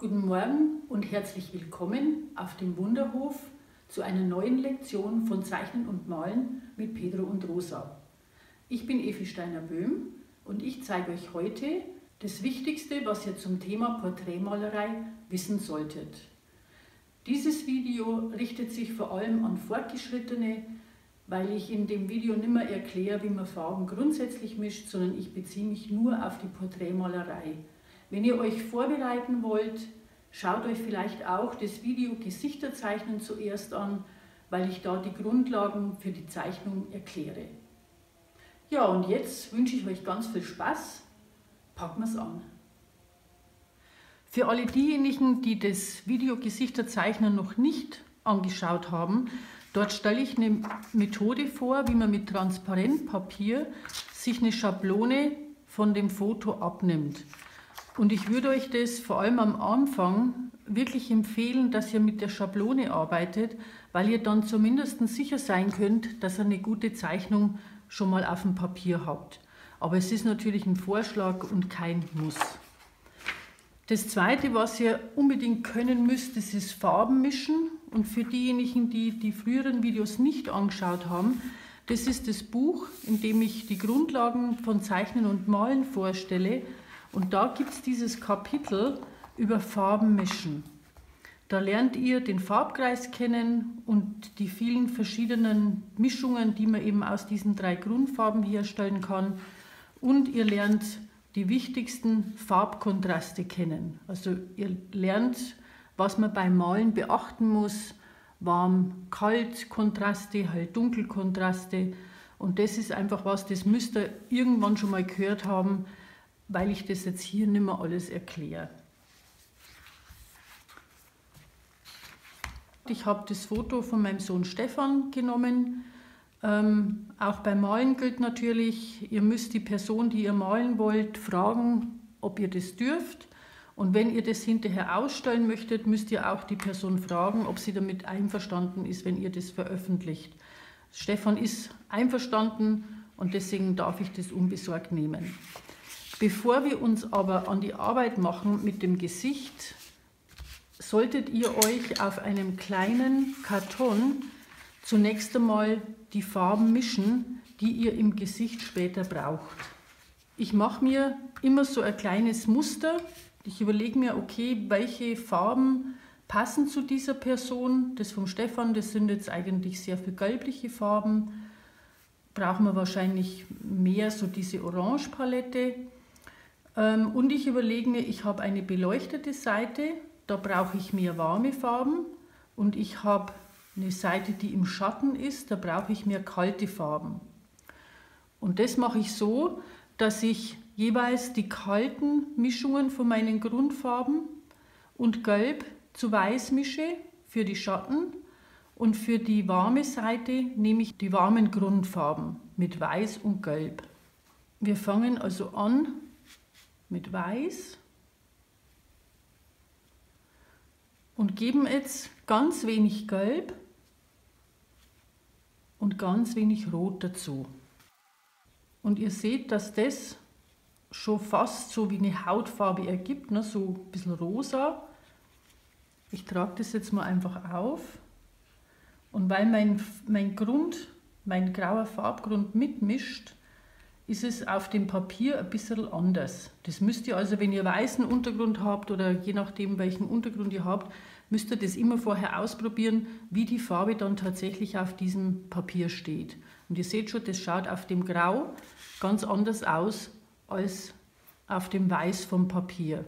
Guten Morgen und herzlich willkommen auf dem Wunderhof zu einer neuen Lektion von Zeichnen und Malen mit Pedro und Rosa. Ich bin Evi Steiner-Böhm und ich zeige euch heute das Wichtigste, was ihr zum Thema Porträtmalerei wissen solltet. Dieses Video richtet sich vor allem an Fortgeschrittene, weil ich in dem Video nicht mehr erkläre, wie man Farben grundsätzlich mischt, sondern ich beziehe mich nur auf die Porträtmalerei. Wenn ihr euch vorbereiten wollt, schaut euch vielleicht auch das Video Gesichter zeichnen zuerst an, weil ich da die Grundlagen für die Zeichnung erkläre. Ja, und jetzt wünsche ich euch ganz viel Spaß. Packen wir es an. Für alle diejenigen, die das Video Gesichter zeichnen noch nicht angeschaut haben, dort stelle ich eine Methode vor, wie man mit Transparentpapier sich eine Schablone von dem Foto abnimmt. Und ich würde euch das vor allem am Anfang wirklich empfehlen, dass ihr mit der Schablone arbeitet, weil ihr dann zumindest sicher sein könnt, dass ihr eine gute Zeichnung schon mal auf dem Papier habt. Aber es ist natürlich ein Vorschlag und kein Muss. Das Zweite, was ihr unbedingt können müsst, das ist Farben mischen. Und für diejenigen, die die früheren Videos nicht angeschaut haben, das ist das Buch, in dem ich die Grundlagen von Zeichnen und Malen vorstelle. Und da gibt es dieses Kapitel über Farben mischen. Da lernt ihr den Farbkreis kennen und die vielen verschiedenen Mischungen, die man eben aus diesen 3 Grundfarben herstellen kann. Und ihr lernt die wichtigsten Farbkontraste kennen. Also ihr lernt, was man beim Malen beachten muss. Warm-Kalt-Kontraste, halt Dunkelkontraste. Und das ist einfach was, das müsst ihr irgendwann schon mal gehört haben, weil ich das jetzt hier nicht mehr alles erkläre. Ich habe das Foto von meinem Sohn Stefan genommen. Auch beim Malen gilt natürlich, ihr müsst die Person, die ihr malen wollt, fragen, ob ihr das dürft. Und wenn ihr das hinterher ausstellen möchtet, müsst ihr auch die Person fragen, ob sie damit einverstanden ist, wenn ihr das veröffentlicht. Stefan ist einverstanden und deswegen darf ich das unbesorgt nehmen. Bevor wir uns aber an die Arbeit machen mit dem Gesicht, solltet ihr euch auf einem kleinen Karton zunächst einmal die Farben mischen, die ihr im Gesicht später braucht. Ich mache mir immer so ein kleines Muster. Ich überlege mir, okay, welche Farben passen zu dieser Person. Das vom Stefan, das sind jetzt eigentlich sehr viel gelbliche Farben. Brauchen wir wahrscheinlich mehr so diese Orange-Palette. Und ich überlege mir, ich habe eine beleuchtete Seite, da brauche ich mehr warme Farben. Und ich habe eine Seite, die im Schatten ist, da brauche ich mehr kalte Farben. Und das mache ich so, dass ich jeweils die kalten Mischungen von meinen Grundfarben und Gelb zu Weiß mische für die Schatten. Und für die warme Seite nehme ich die warmen Grundfarben mit Weiß und Gelb. Wir fangen also an mit Weiß und geben jetzt ganz wenig Gelb und ganz wenig Rot dazu. Und ihr seht, dass das schon fast so wie eine Hautfarbe ergibt, ne? So ein bisschen rosa. Ich trage das jetzt mal einfach auf. Und weil mein grauer Farbgrund mitmischt, ist es auf dem Papier ein bisschen anders. Das müsst ihr also, wenn ihr weißen Untergrund habt oder je nachdem, welchen Untergrund ihr habt, müsst ihr das immer vorher ausprobieren, wie die Farbe dann tatsächlich auf diesem Papier steht. Und ihr seht schon, das schaut auf dem Grau ganz anders aus als auf dem Weiß vom Papier.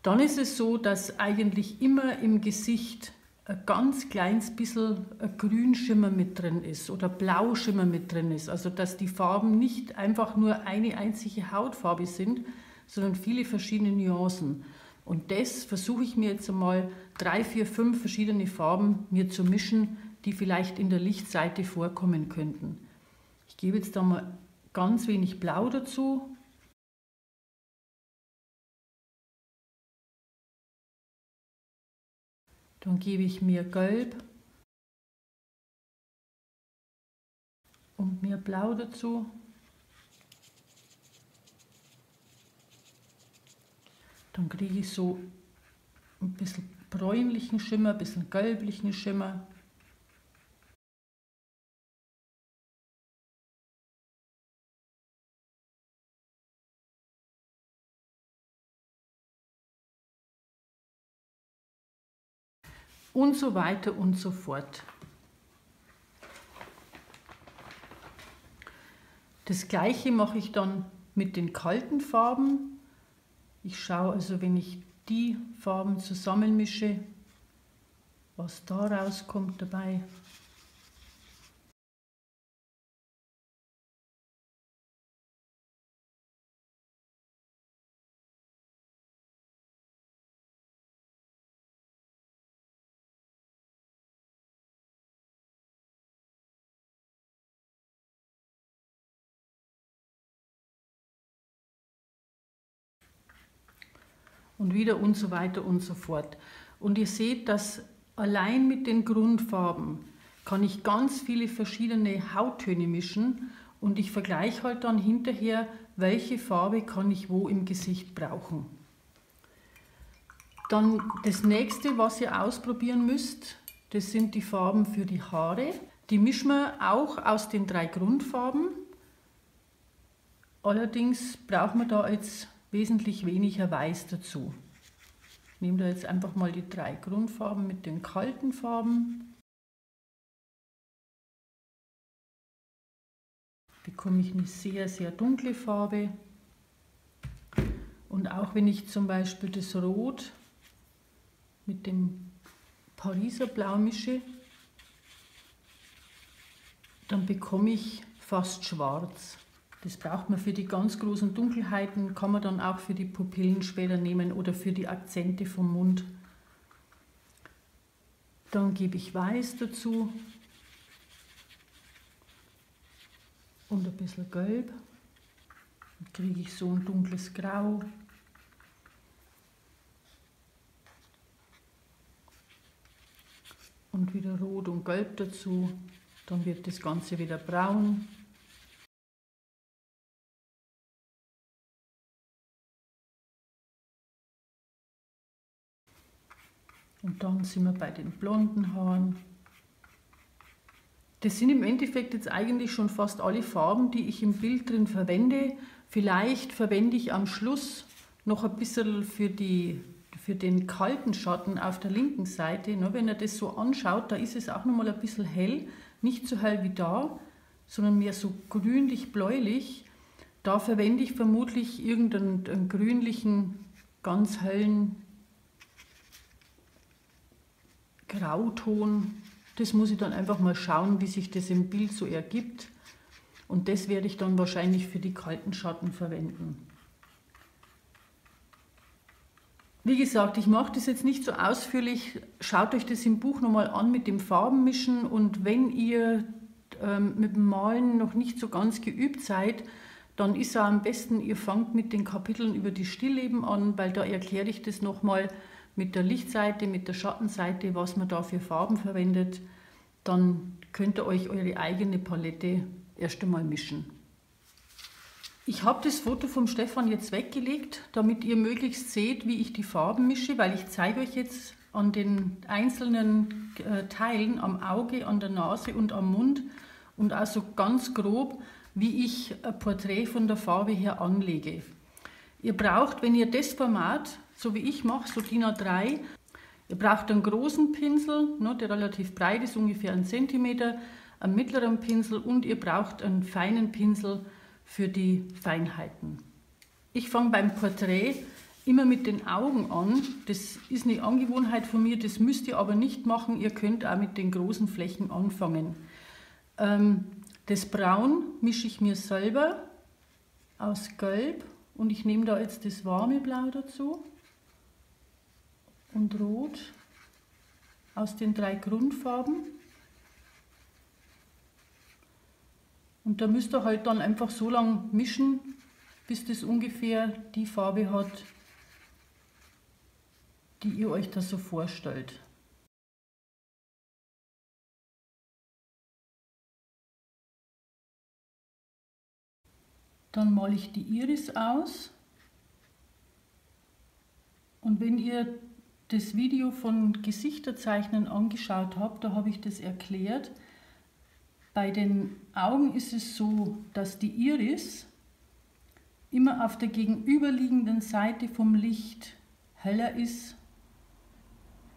Dann ist es so, dass eigentlich immer im Gesicht ein ganz kleines bisschen ein Grünschimmer mit drin ist oder Blauschimmer mit drin ist. Also dass die Farben nicht einfach nur eine einzige Hautfarbe sind, sondern viele verschiedene Nuancen. Und das versuche ich mir jetzt einmal 3, 4, 5 verschiedene Farben mir zu mischen, die vielleicht in der Lichtseite vorkommen könnten. Ich gebe jetzt da mal ganz wenig Blau dazu. Dann gebe ich mehr Gelb und mehr Blau dazu. Dann kriege ich so ein bisschen bräunlichen Schimmer, ein bisschen gelblichen Schimmer. Und so weiter und so fort. Das gleiche mache ich dann mit den kalten Farben. Ich schaue also, wenn ich die Farben zusammenmische, was da rauskommt dabei. Und wieder und so weiter und so fort. Und ihr seht, dass allein mit den Grundfarben kann ich ganz viele verschiedene Hauttöne mischen und ich vergleiche halt dann hinterher, welche Farbe kann ich wo im Gesicht brauchen. Dann das nächste, was ihr ausprobieren müsst, das sind die Farben für die Haare. Die mischen wir auch aus den 3 Grundfarben. Allerdings brauchen wir da jetzt wesentlich weniger Weiß dazu. Ich nehme da jetzt einfach mal die 3 Grundfarben mit den kalten Farben. Bekomme ich eine sehr, sehr dunkle Farbe. Und auch wenn ich zum Beispiel das Rot mit dem Pariser Blau mische, dann bekomme ich fast schwarz. Das braucht man für die ganz großen Dunkelheiten, kann man dann auch für die Pupillen später nehmen oder für die Akzente vom Mund. Dann gebe ich Weiß dazu und ein bisschen Gelb. Dann kriege ich so ein dunkles Grau. Und wieder Rot und Gelb dazu. Dann wird das Ganze wieder braun. Und dann sind wir bei den blonden Haaren. Das sind im Endeffekt jetzt eigentlich schon fast alle Farben, die ich im Bild drin verwende. Vielleicht verwende ich am Schluss noch ein bisschen für den kalten Schatten auf der linken Seite. Wenn ihr das so anschaut, da ist es auch noch mal ein bisschen hell. Nicht so hell wie da, sondern mehr so grünlich-bläulich. Da verwende ich vermutlich irgendeinen grünlichen, ganz hellen Grauton. Das muss ich dann einfach mal schauen, wie sich das im Bild so ergibt. Und das werde ich dann wahrscheinlich für die kalten Schatten verwenden. Wie gesagt, ich mache das jetzt nicht so ausführlich. Schaut euch das im Buch nochmal an mit dem Farbenmischen. Und wenn ihr mit dem Malen noch nicht so ganz geübt seid, dann ist es am besten, ihr fangt mit den Kapiteln über die Stillleben an, weil da erkläre ich das nochmal mit der Lichtseite, mit der Schattenseite, was man da für Farben verwendet. Dann könnt ihr euch eure eigene Palette erst einmal mischen. Ich habe das Foto vom Stefan jetzt weggelegt, damit ihr möglichst seht, wie ich die Farben mische, weil ich zeige euch jetzt an den einzelnen Teilen, am Auge, an der Nase und am Mund und also ganz grob, wie ich ein Porträt von der Farbe her anlege. Ihr braucht, wenn ihr das Format, so wie ich mache, so DIN A3, ihr braucht einen großen Pinsel, der relativ breit ist, ungefähr 1 cm, einen mittleren Pinsel und ihr braucht einen feinen Pinsel für die Feinheiten. Ich fange beim Porträt immer mit den Augen an. Das ist eine Angewohnheit von mir, das müsst ihr aber nicht machen. Ihr könnt auch mit den großen Flächen anfangen. Das Braun mische ich mir selber aus Gelb und ich nehme da jetzt das warme Blau dazu und Rot aus den 3 Grundfarben. Und da müsst ihr halt dann einfach so lange mischen, bis das ungefähr die Farbe hat, die ihr euch da so vorstellt. Dann male ich die Iris aus. Und wenn ihr das Video von Gesichterzeichnen angeschaut habe, da habe ich das erklärt. Bei den Augen ist es so, dass die Iris immer auf der gegenüberliegenden Seite vom Licht heller ist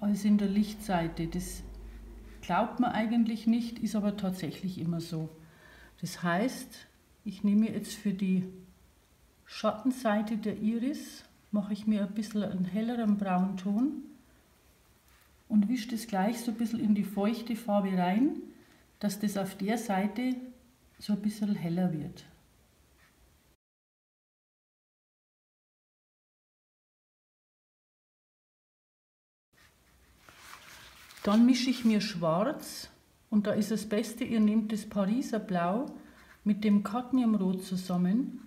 als in der Lichtseite. Das glaubt man eigentlich nicht, ist aber tatsächlich immer so. Das heißt, ich nehme jetzt für die Schattenseite der Iris, mache ich mir ein bisschen einen helleren Braunton und wische das gleich so ein bisschen in die feuchte Farbe rein, dass das auf der Seite so ein bisschen heller wird. Dann mische ich mir schwarz und da ist das Beste, ihr nehmt das Pariser Blau mit dem Cadmiumrot zusammen,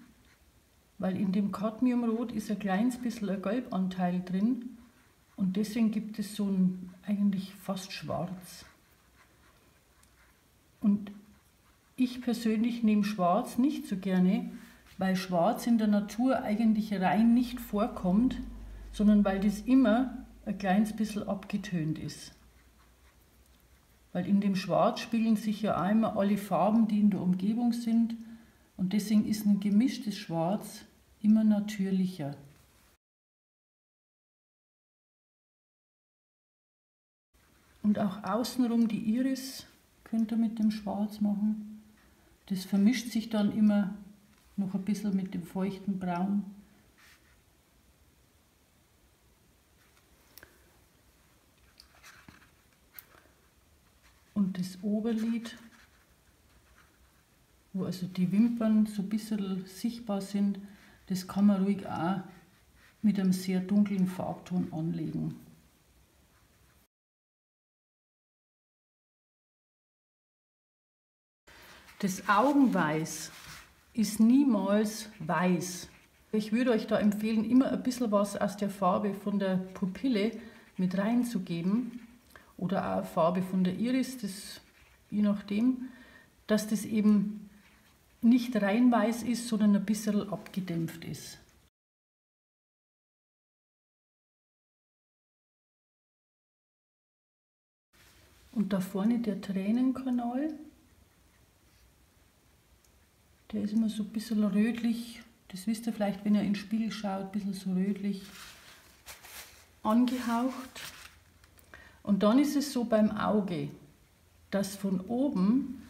weil in dem Cadmiumrot ist ein kleines bisschen ein Gelbanteil drin und deswegen gibt es so ein eigentlich fast schwarz. Und ich persönlich nehme schwarz nicht so gerne, weil schwarz in der Natur eigentlich rein nicht vorkommt, sondern weil das immer ein kleines bisschen abgetönt ist. Weil in dem Schwarz spiegeln sich ja einmal alle Farben, die in der Umgebung sind und deswegen ist ein gemischtes Schwarz immer natürlicher. Und auch außenrum die Iris könnt ihr mit dem Schwarz machen. Das vermischt sich dann immer noch ein bisschen mit dem feuchten Braun. Und das Oberlid, wo also die Wimpern so ein bisschen sichtbar sind, das kann man ruhig auch mit einem sehr dunklen Farbton anlegen. Das Augenweiß ist niemals weiß. Ich würde euch da empfehlen, immer ein bisschen was aus der Farbe von der Pupille mit reinzugeben oder auch Farbe von der Iris, das, je nachdem, dass das eben nicht rein weiß ist, sondern ein bisschen abgedämpft ist. Und da vorne der Tränenkanal, der ist immer so ein bisschen rötlich, das wisst ihr vielleicht, wenn ihr in den Spiegel schaut, ein bisschen so rötlich angehaucht. Und dann ist es so beim Auge, dass von oben,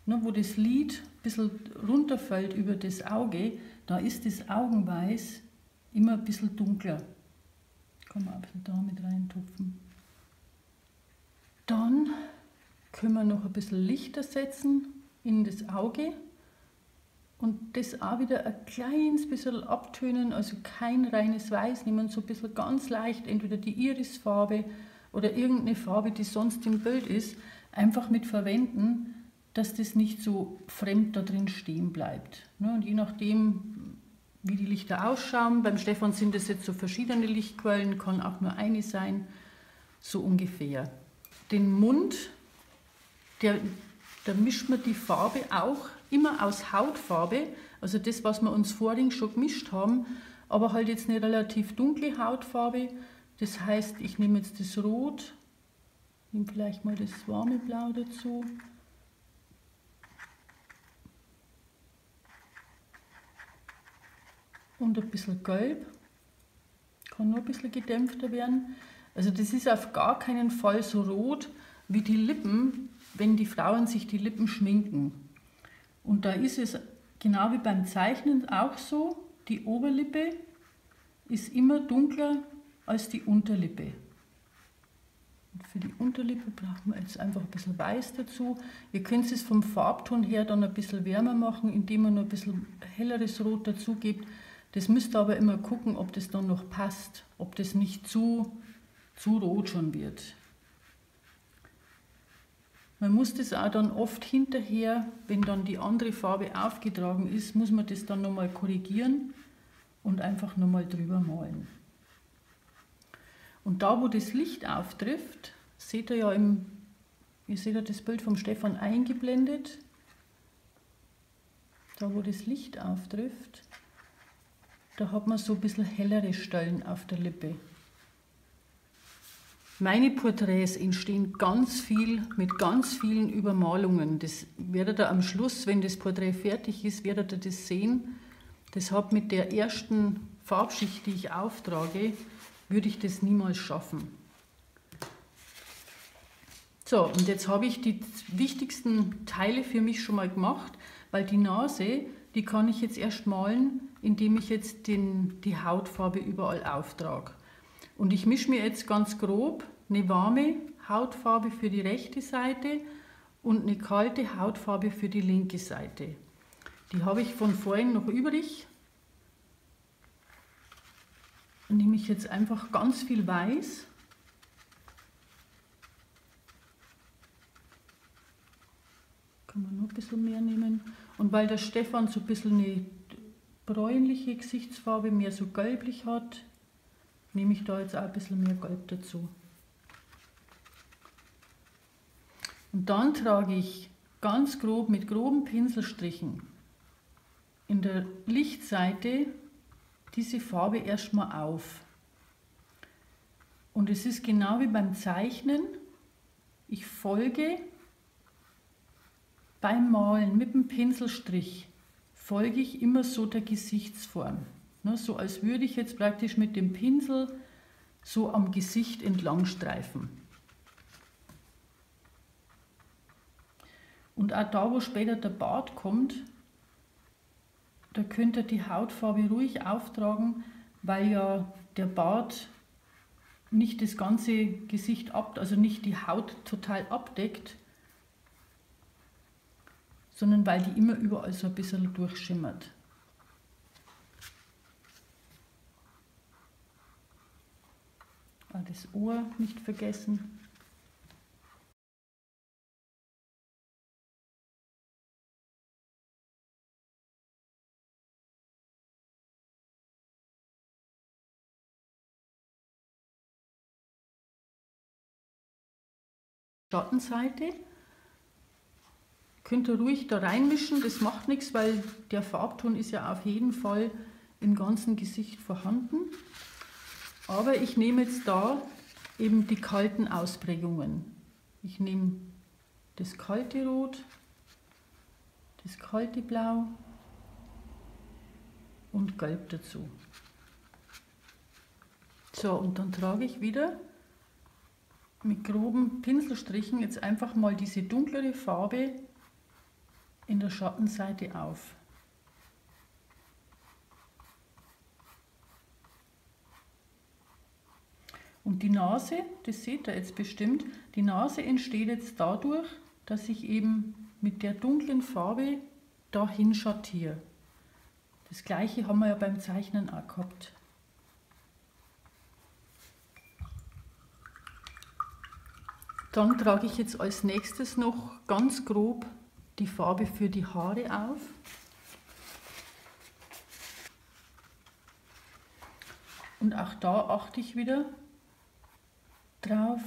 wo das Lid ein bisschen runterfällt über das Auge, da ist das Augenweiß immer ein bisschen dunkler. Kann man ein bisschen da mit reintupfen. Dann können wir noch ein bisschen Lichter setzen in das Auge und das auch wieder ein kleines bisschen abtönen, also kein reines Weiß nehmen, so ein bisschen ganz leicht, entweder die Irisfarbe oder irgendeine Farbe, die sonst im Bild ist, einfach mit verwenden, dass das nicht so fremd da drin stehen bleibt. Und je nachdem, wie die Lichter ausschauen, beim Stefan sind das jetzt so verschiedene Lichtquellen, kann auch nur eine sein, so ungefähr. Den Mund, da mischt man die Farbe auch immer aus Hautfarbe, also das, was wir uns vorhin schon gemischt haben, aber halt jetzt eine relativ dunkle Hautfarbe. Das heißt, ich nehme jetzt das Rot, nehme vielleicht mal das warme Blau dazu. Und ein bisschen Gelb. Kann noch ein bisschen gedämpfter werden. Also das ist auf gar keinen Fall so rot wie die Lippen, wenn die Frauen sich die Lippen schminken. Und da ist es genau wie beim Zeichnen auch so, die Oberlippe ist immer dunkler als die Unterlippe. Und für die Unterlippe brauchen wir jetzt einfach ein bisschen Weiß dazu. Ihr könnt es vom Farbton her dann ein bisschen wärmer machen, indem man noch ein bisschen helleres Rot dazu gibt. Das müsst ihr aber immer gucken, ob das dann noch passt, ob das nicht zu rot schon wird. Man muss das auch dann oft hinterher, wenn dann die andere Farbe aufgetragen ist, muss man das dann nochmal korrigieren und einfach nochmal drüber malen. Und da, wo das Licht auftrifft, seht ihr ja ihr seht ja das Bild vom Stefan eingeblendet. Da, wo das Licht auftrifft, da hat man so ein bisschen hellere Stellen auf der Lippe. Meine Porträts entstehen ganz viel mit ganz vielen Übermalungen. Das werdet ihr am Schluss, wenn das Porträt fertig ist, werdet ihr das sehen. Deshalb mit der ersten Farbschicht, die ich auftrage, würde ich das niemals schaffen. So, und jetzt habe ich die wichtigsten Teile für mich schon mal gemacht, weil die Nase, die kann ich jetzt erst malen, indem ich jetzt die Hautfarbe überall auftrage. Und ich mische mir jetzt ganz grob eine warme Hautfarbe für die rechte Seite und eine kalte Hautfarbe für die linke Seite. Die habe ich von vorhin noch übrig. Dann nehme ich jetzt einfach ganz viel Weiß. Kann man noch ein bisschen mehr nehmen. Und weil der Stefan so ein bisschen eine bräunliche Gesichtsfarbe, mehr so gelblich hat, nehme ich da jetzt auch ein bisschen mehr Gelb dazu. Und dann trage ich ganz grob mit groben Pinselstrichen in der Lichtseite diese Farbe erstmal auf. Und es ist genau wie beim Zeichnen. Ich folge beim Malen mit dem Pinselstrich, folge ich immer so der Gesichtsform. So als würde ich jetzt praktisch mit dem Pinsel so am Gesicht entlang streifen. Und auch da, wo später der Bart kommt, da könnt ihr die Hautfarbe ruhig auftragen, weil ja der Bart nicht das ganze Gesicht also nicht die Haut total abdeckt, sondern weil die immer überall so ein bisschen durchschimmert. Das Ohr nicht vergessen. Schattenseite. Könnt ihr ruhig da reinmischen, das macht nichts, weil der Farbton ist ja auf jeden Fall im ganzen Gesicht vorhanden. Aber ich nehme jetzt da eben die kalten Ausprägungen. Ich nehme das kalte Rot, das kalte Blau und Gelb dazu. So, und dann trage ich wieder mit groben Pinselstrichen jetzt einfach mal diese dunklere Farbe in der Schattenseite auf. Und die Nase, das seht ihr jetzt bestimmt, die Nase entsteht jetzt dadurch, dass ich eben mit der dunklen Farbe dahin schattiere. Das gleiche haben wir ja beim Zeichnen auch gehabt. Dann trage ich jetzt als nächstes noch ganz grob die Farbe für die Haare auf. Und auch da achte ich wieder drauf,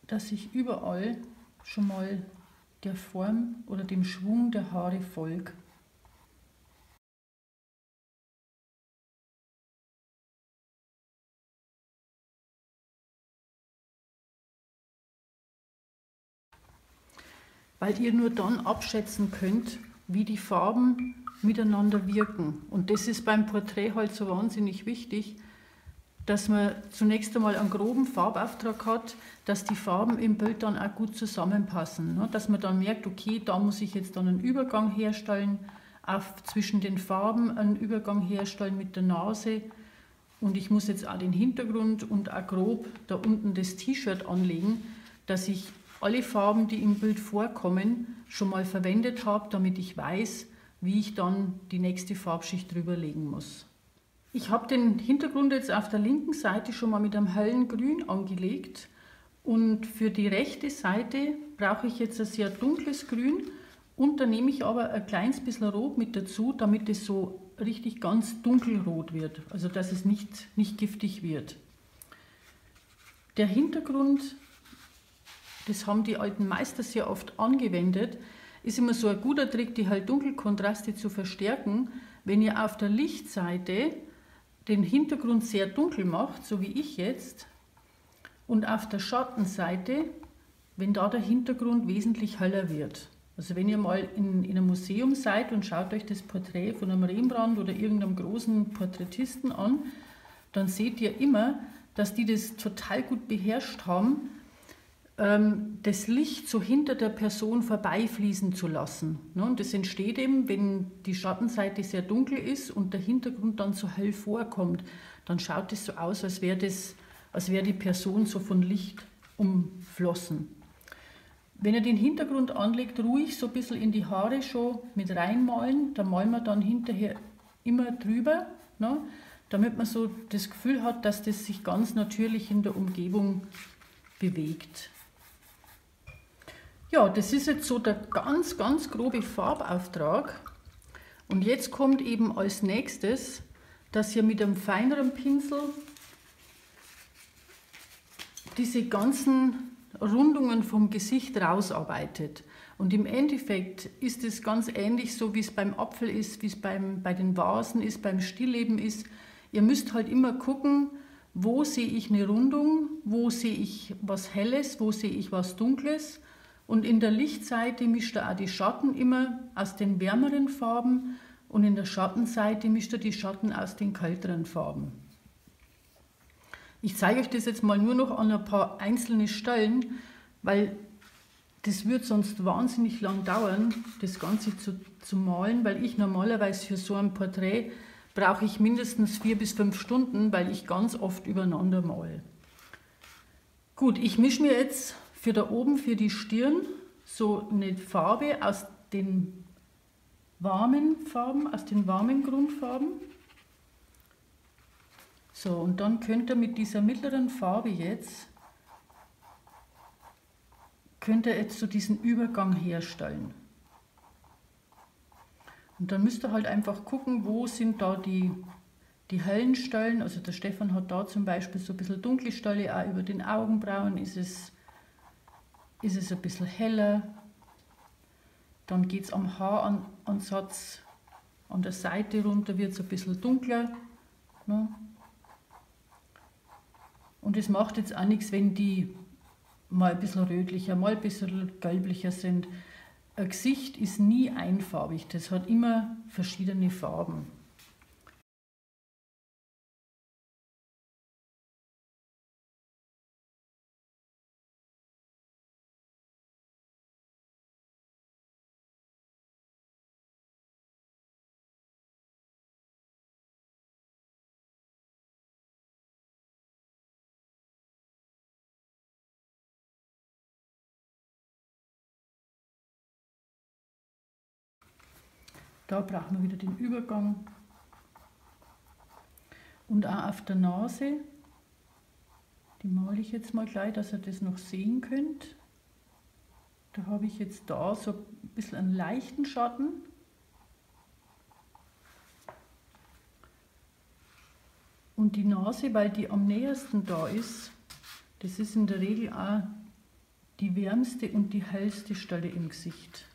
dass ich überall schon mal der Form oder dem Schwung der Haare folge. Weil ihr nur dann abschätzen könnt, wie die Farben miteinander wirken. Und das ist beim Porträt halt so wahnsinnig wichtig, dass man zunächst einmal einen groben Farbauftrag hat, dass die Farben im Bild dann auch gut zusammenpassen. Dass man dann merkt, okay, da muss ich jetzt dann einen Übergang herstellen, zwischen den Farben einen Übergang herstellen mit der Nase. Und ich muss jetzt auch den Hintergrund und auch grob da unten das T-Shirt anlegen, dass ich alle Farben, die im Bild vorkommen, schon mal verwendet habe, damit ich weiß, wie ich dann die nächste Farbschicht drüber legen muss. Ich habe den Hintergrund jetzt auf der linken Seite schon mal mit einem hellen Grün angelegt und für die rechte Seite brauche ich jetzt ein sehr dunkles Grün und da nehme ich aber ein kleines bisschen Rot mit dazu, damit es so richtig ganz dunkelrot wird, also dass es nicht giftig wird. Der Hintergrund, das haben die alten Meister sehr oft angewendet, ist immer so ein guter Trick, die halt Dunkelkontraste zu verstärken. Wenn ihr auf der Lichtseite den Hintergrund sehr dunkel macht, so wie ich jetzt, und auf der Schattenseite, wenn da der Hintergrund wesentlich heller wird. Also wenn ihr mal in einem Museum seid und schaut euch das Porträt von einem Rembrandt oder irgendeinem großen Porträtisten an, dann seht ihr immer, dass die das total gut beherrscht haben, das Licht so hinter der Person vorbeifließen zu lassen. Und das entsteht eben, wenn die Schattenseite sehr dunkel ist und der Hintergrund dann so hell vorkommt, dann schaut es so aus, als wäre die Person so von Licht umflossen. Wenn ihr den Hintergrund anlegt, ruhig so ein bisschen in die Haare schon mit reinmalen, da malen wir dann hinterher immer drüber, ne, damit man so das Gefühl hat, dass das sich ganz natürlich in der Umgebung bewegt. Ja, das ist jetzt so der ganz, ganz grobe Farbauftrag. Und jetzt kommt eben als nächstes, dass ihr mit einem feineren Pinsel diese ganzen Rundungen vom Gesicht rausarbeitet. Und im Endeffekt ist es ganz ähnlich so, wie es beim Apfel ist, wie es bei den Vasen ist, beim Stillleben ist. Ihr müsst halt immer gucken, wo sehe ich eine Rundung, wo sehe ich was Helles, wo sehe ich was Dunkles. Und in der Lichtseite mischt ihr auch die Schatten immer aus den wärmeren Farben und in der Schattenseite mischt ihr die Schatten aus den kälteren Farben. Ich zeige euch das jetzt mal nur noch an ein paar einzelne Stellen, weil das wird sonst wahnsinnig lang dauern, das Ganze zu malen, weil ich normalerweise für so ein Porträt brauche ich mindestens 4 bis 5 Stunden, weil ich ganz oft übereinander male. Gut, ich mische mir jetzt für da oben, für die Stirn, so eine Farbe aus den warmen Farben, aus den warmen Grundfarben. So, und dann könnt ihr mit dieser mittleren Farbe jetzt so diesen Übergang herstellen. Und dann müsst ihr halt einfach gucken, wo sind da die hellen Stellen. Also der Stefan hat da zum Beispiel so ein bisschen dunkle Stelle, auch über den Augenbrauen ist es ein bisschen heller. Dann geht es am Haaransatz an der Seite runter, wird es ein bisschen dunkler. Ne? Und es macht jetzt auch nichts, wenn die mal ein bisschen rötlicher, mal ein bisschen gelblicher sind. Ein Gesicht ist nie einfarbig, das hat immer verschiedene Farben. Da brauchen wir wieder den Übergang. Und auch auf der Nase, die male ich jetzt mal gleich, dass ihr das noch sehen könnt. Da habe ich jetzt da so ein bisschen einen leichten Schatten. Und die Nase, weil die am nähersten da ist, das ist in der Regel auch die wärmste und die hellste Stelle im Gesicht.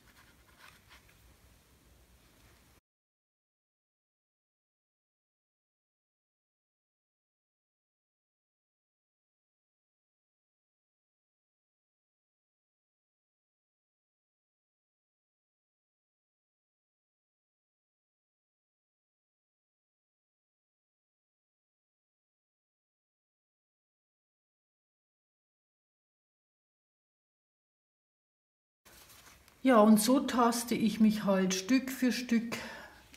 Ja, und so taste ich mich halt Stück für Stück,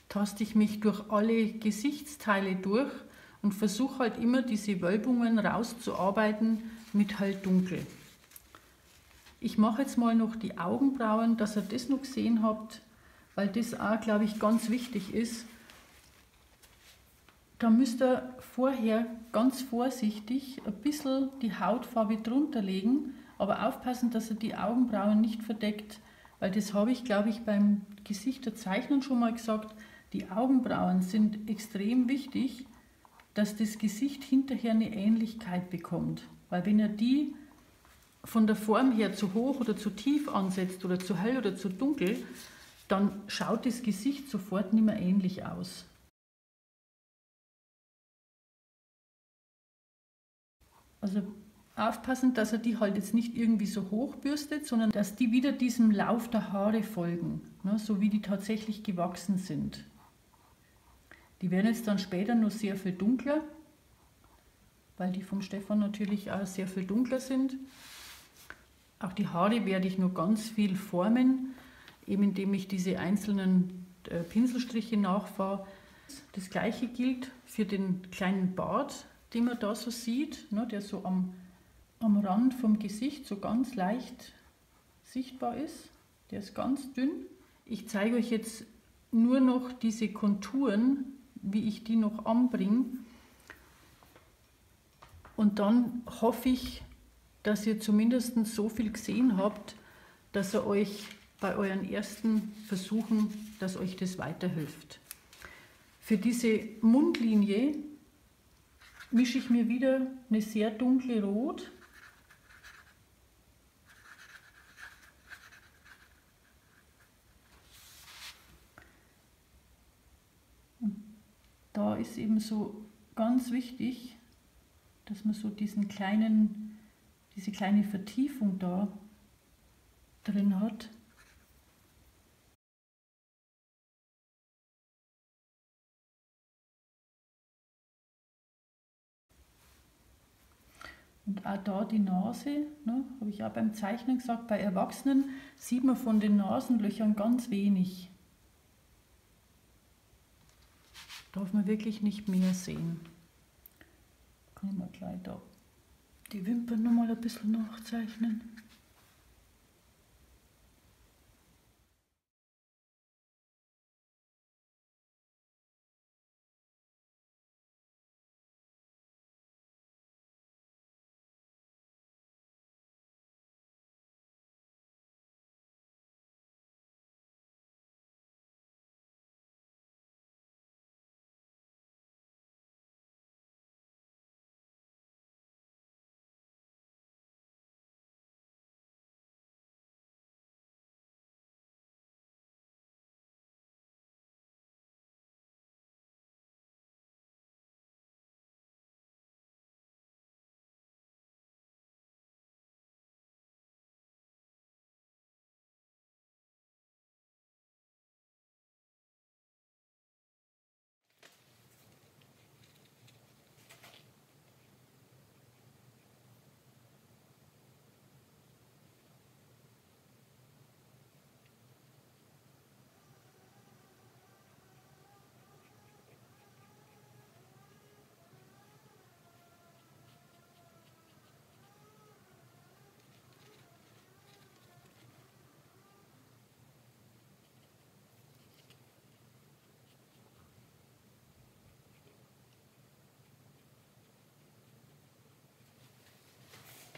taste ich mich durch alle Gesichtsteile durch und versuche halt immer diese Wölbungen rauszuarbeiten mit hell-dunkel. Ich mache jetzt mal noch die Augenbrauen, dass ihr das noch gesehen habt, weil das auch, glaube ich, ganz wichtig ist. Da müsst ihr vorher ganz vorsichtig ein bisschen die Hautfarbe drunter legen, aber aufpassen, dass ihr die Augenbrauen nicht verdeckt. Weil das habe ich, glaube ich, beim Gesichtherzeichnen schon mal gesagt, die Augenbrauen sind extrem wichtig, dass das Gesicht hinterher eine Ähnlichkeit bekommt. Weil wenn ihr die von der Form her zu hoch oder zu tief ansetzt oder zu hell oder zu dunkel, dann schaut das Gesicht sofort nicht mehr ähnlich aus. Also aufpassen, dass er die halt jetzt nicht irgendwie so hoch bürstet, sondern dass die wieder diesem Lauf der Haare folgen, ne, so wie die tatsächlich gewachsen sind. Die werden jetzt dann später noch sehr viel dunkler, weil die vom Stefan natürlich auch sehr viel dunkler sind. Auch die Haare werde ich nur ganz viel formen, eben indem ich diese einzelnen Pinselstriche nachfahre. Das gleiche gilt für den kleinen Bart, den man da so sieht, ne, der so am Rand vom Gesicht so ganz leicht sichtbar ist. Der ist ganz dünn. Ich zeige euch jetzt nur noch diese Konturen, wie ich die noch anbringe. Und dann hoffe ich, dass ihr zumindest so viel gesehen habt, dass ihr euch bei euren ersten Versuchen, dass euch das weiterhilft. Für diese Mundlinie mische ich mir wieder eine sehr dunkle Rot. Und da ist eben so ganz wichtig, dass man so diese kleine Vertiefung da drin hat. Und auch da die Nase, ne, habe ich auch beim Zeichnen gesagt, bei Erwachsenen sieht man von den Nasenlöchern ganz wenig. Darf man wirklich nicht mehr sehen. Kann ich mal gleich da die Wimpern noch mal ein bisschen nachzeichnen.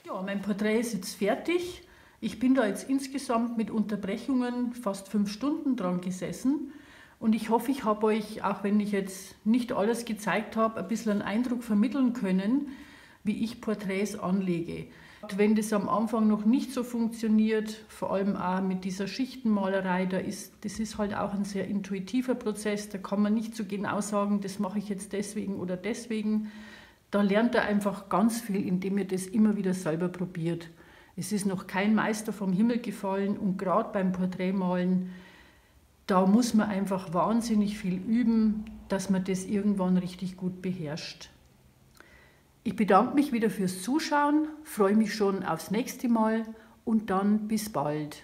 Ja, mein Porträt ist jetzt fertig. Ich bin da jetzt insgesamt mit Unterbrechungen fast 5 Stunden dran gesessen. Und ich hoffe, ich habe euch, auch wenn ich jetzt nicht alles gezeigt habe, ein bisschen einen Eindruck vermitteln können, wie ich Porträts anlege. Wenn das am Anfang noch nicht so funktioniert, vor allem auch mit dieser Schichtenmalerei, das ist halt auch ein sehr intuitiver Prozess, da kann man nicht so genau sagen, das mache ich jetzt deswegen oder deswegen. Da lernt er einfach ganz viel, indem er das immer wieder selber probiert. Es ist noch kein Meister vom Himmel gefallen und gerade beim Porträtmalen, da muss man einfach wahnsinnig viel üben, dass man das irgendwann richtig gut beherrscht. Ich bedanke mich wieder fürs Zuschauen, freue mich schon aufs nächste Mal und dann bis bald.